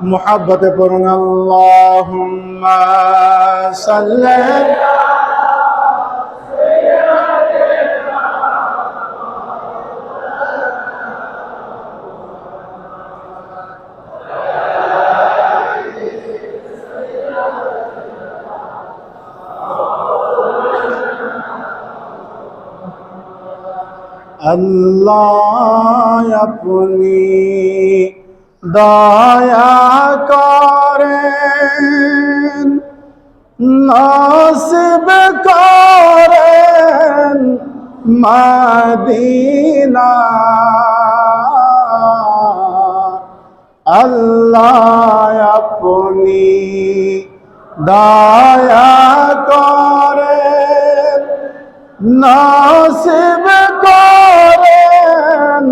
মুহাব্বতে পড়ুন আল্লাহুম্মা সাল্লি আল্লাহ আপনি দয়া করেন নসিব করেন মদিনা আল্লাহ আপনি দয়া করেন নসিব করেন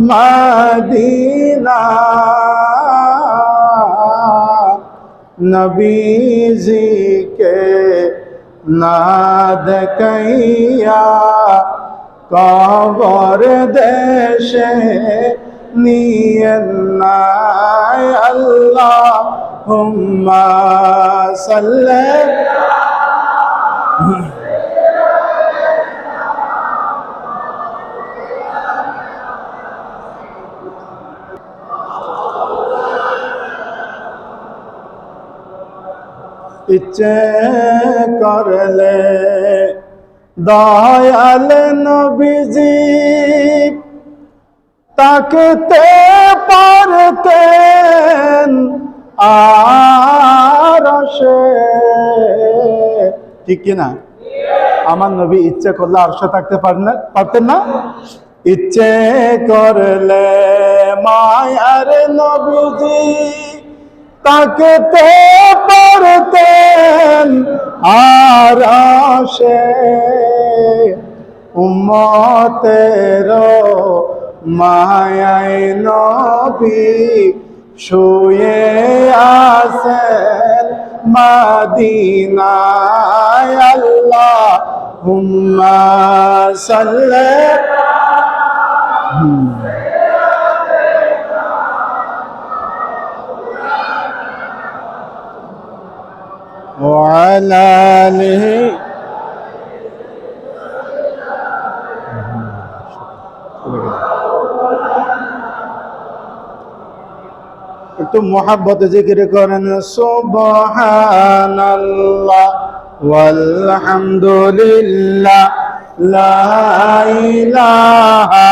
মদিনা নবীজি কে নাদ কইয়া কবর দেশে নিয়েন না আল্লাহুম্মা সাল্লি ইচ্ছে করলে দয়াল নবীজি তাকতে পারতেন আরশে, ঠিক কিনা? আমার নবী ইচ্ছে করলে আরশে থাকতে পারতেন না? ইচ্ছে করলে মায়ার নবীজি তাকতে পারতেন আরশে, উম্মতের মায়ায় নবী শুয়ে আছেন মদিনায় আল্লাহুম্মা সাল্লি وعلى آله একটু মোহাব্বতে জিকির করেন সুবহানাল্লাহ ওয়ালহামদুলিল্লাহ লা ইলাহা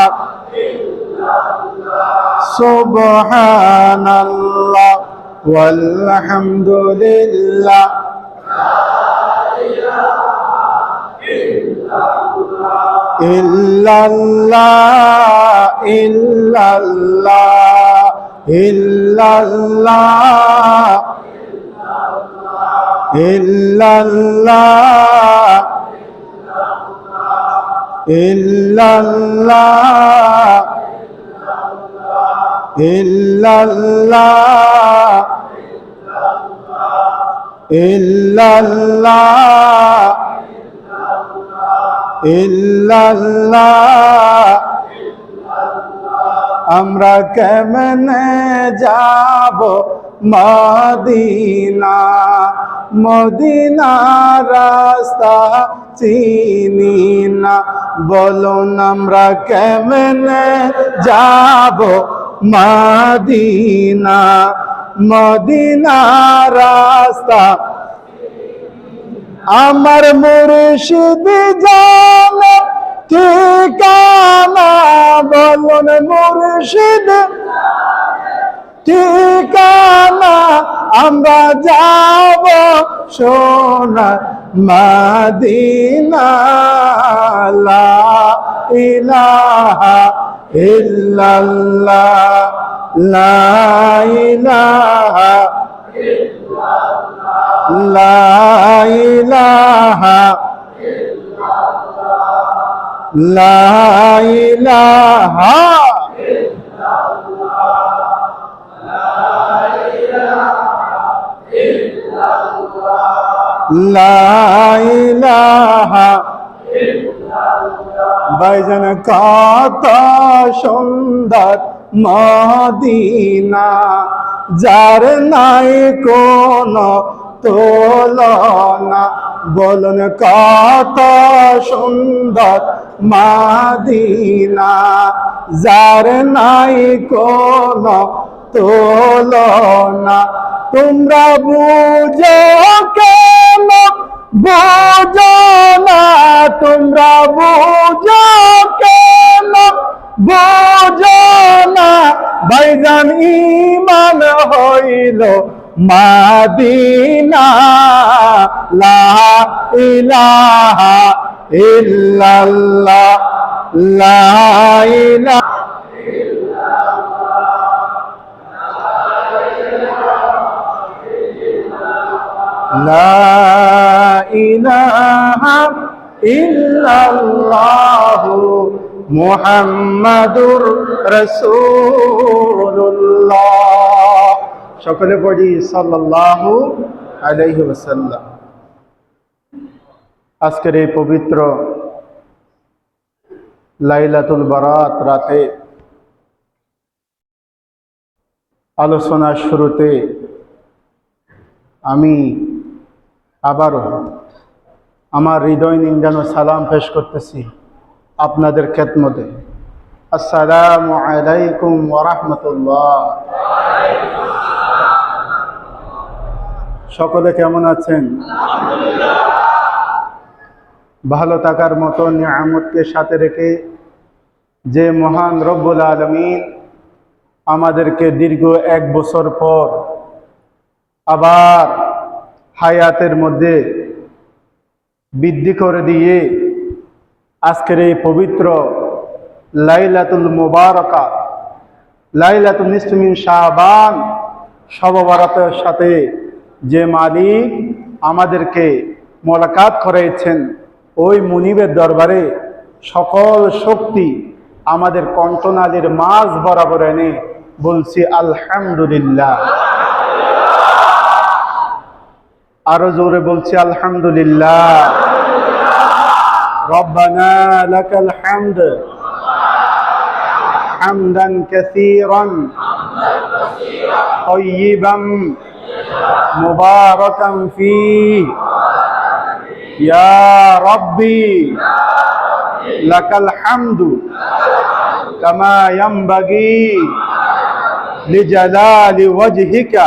ইল্লাল্লাহ সুবহানাল্লাহ ওয়ালহামদুলিল্লাহ ইল্লাল্লাহ ইল্লাল্লাহ ইল্লাল্লাহ ইল্লাল্লাহ ইল্লাল্লাহ ইল্লাল্লাহ ইল্লাল্লাহ ইল্লাল্লাহ আমরা কেমনে যাব মদিনা, মদিনার রাস্তা চিনি না, বলুন আমরা কেমনে যাব মদিনা, মদিনার রাস্তা আমার মুর্শিদ জানে ঠিকানা, বলুন মুর্শিদ ঠিকানা, আমরা যাব সোনার মদিনা, লা ইলাহা ইল্লাল্লাহ লা ইলাহা লা ইলাহা লা ইলাহা লা ইলাহা ভাইজান কত সুন্দর মদিনা, যার নাই কোনো তুলনা। বলুন কত সুন্দর মাদিনা, যার নাই কোনো তুলনা। তোমরা বুঝো কেন বুঝো না, তোমরা বুঝো কেন বুঝো না, ভাইজান ঈমান হইল মাদিনা। লা ইলাহা ইল্লাল্লাহ, লা ইলাহা লা ইলাহা ইল্লাল্লাহু মুহাম্মাদুর রাসূলুল্লাহ। সকলে পড়ি সাল্লাল্লাহু আলাইহি ওয়াসাল্লাম। আজকের এই পবিত্র লাইলাতুল বারাত রাতে আলোচনার শুরুতে আমি আবারও আমার হৃদয় নিংড়ানো সালাম পেশ করতেছি আপনাদের খেদমতে। আসসালামু আলাইকুম ওয়া রাহমাতুল্লাহ। সকলে কেমন আছেন? ভালো থাকার মতো নিয়ামতকে সাথে রেখে যে মহান রব্বুল আলামিন আমাদেরকে দীর্ঘ 1 বছর পর আবার হায়াতের মধ্যে বৃদ্ধি করে দিয়ে আজকের এই পবিত্র লাইলাতুল মুবারাকা, লাইলাতুল নিসফি মিন শাবান, শবে বরাতের সাথে যে মালিক আমাদেরকে মোলাকাত করেছেন, ওই মুনিবের দরবারে সকল শক্তি আমাদের কণ্ঠনালীর মাঝ বরাবর এনে বলছি আলহামদুলিল্লাহ। আরো জোরে বলছি আলহামদুলিল্লাহ। রব্বানা লাকাল হামদ হামদান কাসীরান তাইয়িবান মুবারাকান ফীহি ইয়া রাব্বি লাকাল হামদু কামা ইয়ানবাগি লিজালালি ওয়াজহিকা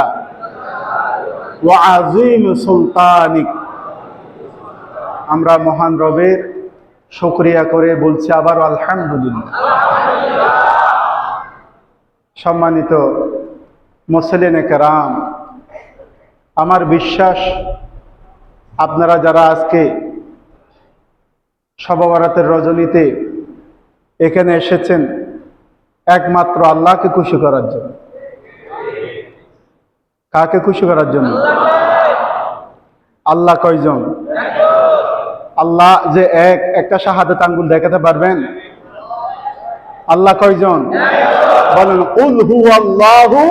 ওয়া আযীম সুলতানিক। আমরা মহান রবের শুকরিয়া করে বলছি আবার আলহামদুলিল্লাহ। সম্মানিত মুসলিনে কেরাম, আমার বিশ্বাস আপনারা যারা আজকে শবে বরাতের রজনীতে এখানে এসেছেন একমাত্র আল্লাহকে খুশি করার জন্য। কাকে খুশি করার জন্য? আল্লাহ কয়জন? আল্লাহ যে এক, একটা শাহাদাত আঙ্গুল দেখাতে পারবেন? আল্লাহ কয়জন? বলেন কুল হুয়াল্লাহু।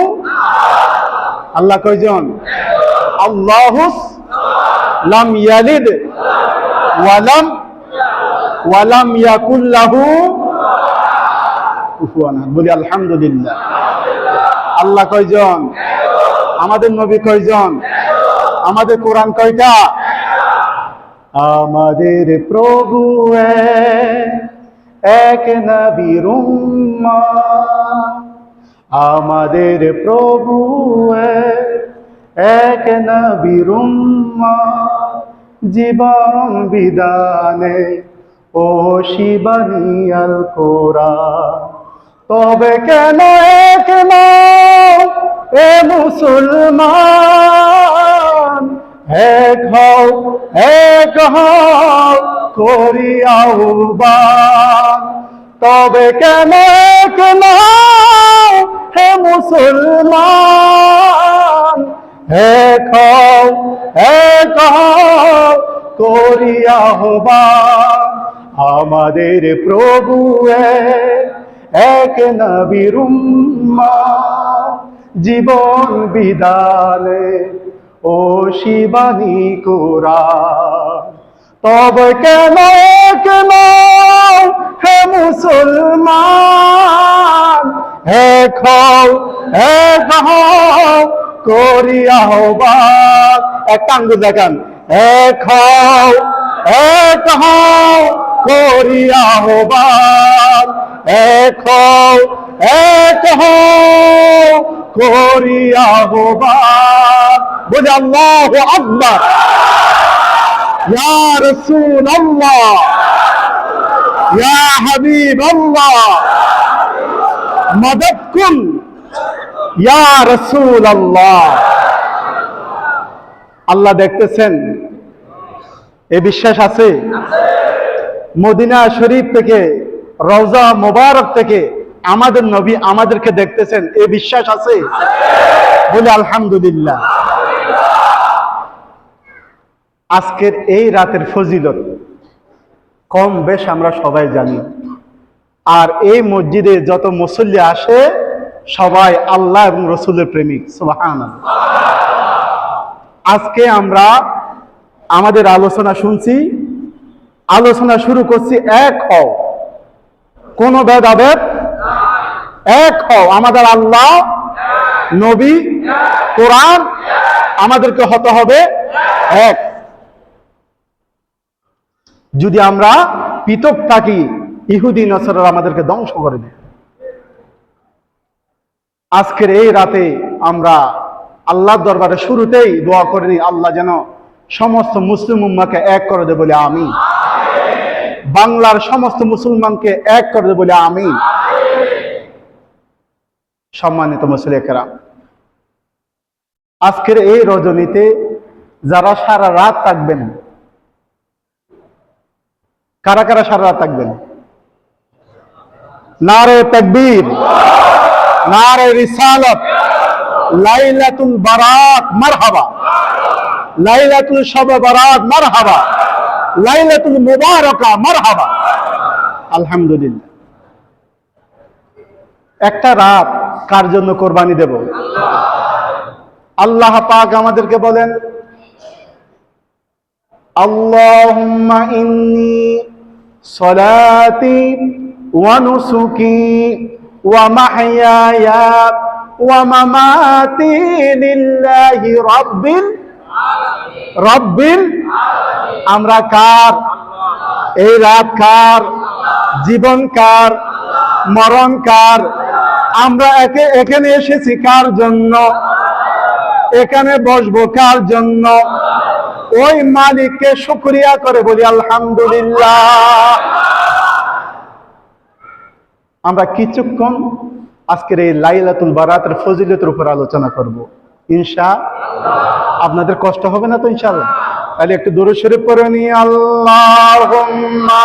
আল্লাহ কয়জন? আল্লাহুস লাম ইয়ালিদ ওয়া লাম ইয়াকুল লাহু কুফুয়ান আহাদ। বলি আলহামদুলিল্লাহ। আল্লাহ কয়জন? আমাদের নবী কয়জন? আমাদের কোরআন কয়টা? আমাদের প্রভু এক নবীর উম্মত, আমাদের প্রভু এক নবীর উম্মত, জীবন বিধানে ও শিবানিয়াল কোরআন। তবে কেন এক নও এ মুসলমান, এক হও করি আহ্বান। তবে কেন এক নও হে মুসলমান, এক হও করি আহ্বান। আমাদের প্রভু এক নবীর উম্মত, জীবন বিধানে ও শিবানী কোরআন। তবে কেন কেন হে মুসলমান, এক হও করি আহ্বান। একটা আঙ্গুল দেখান, এক হও করি আহ্বান, এক হও করি আহ্বান। বলে আল্লাহু আকবার। ইয়া রাসূলুল্লাহ, ইয়া হাবিবাল্লাহ, মাদাদ কুন ইয়া রাসূলুল্লাহ। আল্লাহ দেখতেছেন, এ বিশ্বাস আছে? মদিনা শরীফ থেকে, রওজা মোবারক থেকে আমাদের নবী আমাদেরকে দেখতেছেন, এ বিশ্বাস আছে? বলে আলহামদুলিল্লাহ। আজকের এই রাতের ফজিলত কম বেশ আমরা সবাই জানি। আর এই মসজিদে যত মুসল্লি আসে সবাই আল্লাহ এবং রসুলের প্রেমিক। সুবহানাল্লাহ। আজকে আমরা আমাদের আলোচনা শুনছি, আলোচনা শুরু করছি, এক হও, কোন ভেদাভেদ, এক হও। আমাদের আল্লাহ, নবী, কোরআন, আমাদেরকে হতে হবে এক। যদি আমরা পৃথক থাকি, ইহুদি নসরারা আমাদেরকে ধ্বংস করে দেয়। আজকের এই রাতে আমরা আল্লাহর দরবারে শুরুতেই দোয়া করে নিই, আল্লাহ যেন সমস্ত মুসলিম উম্মাহকে এক করে দেয় বলে আমিন। বাংলার সমস্ত মুসলমানকে এক করে দেয় বলে আমিন। সম্মানিত মুসলিম কেরাম, আজকের এই রজনীতে যারা সারা রাত থাকবেন, কারা কারা সারা রাত থাকবেন? নারে তাকবীর, নারে রিসালাত, লাইলাতুল বারাত মারহাবা, লাইলাতুল শবে বারাত মারহাবা, লাইলাতুল মুবারাকা মারহাবা। আলহামদুলিল্লাহ। একটা রাত কার জন্য কোরবানি দেব? আল্লাহ পাক আমাদেরকে বলেন, আল্লাহুম্মা ইন্নী সলাতি ওয়া নুসুকি ওয়া মাহইয়ায়া ওয়া মামাতি লিল্লাহি রাব্বিল আলামিন। আমরা কার? এই রাত কার? জীবন কার? মরণ কার? আমরা এখানে এসেছি কার জন্য? এখানে বসবো কার জন্য? ওই মালিককে শুকরিয়া করে বলি আলহামদুলিল্লাহ। আমরা কিছুক্ষণ আজকের এই লাইলাতুল বারাতের ফজিলতের উপর আলোচনা করব ইনশাআল্লাহ। আপনাদের কষ্ট হবে না তো ইনশাআল্লাহ? তাহলে একটু দুরূদ শরীফ পড়ে নিই। আল্লাহুম্মা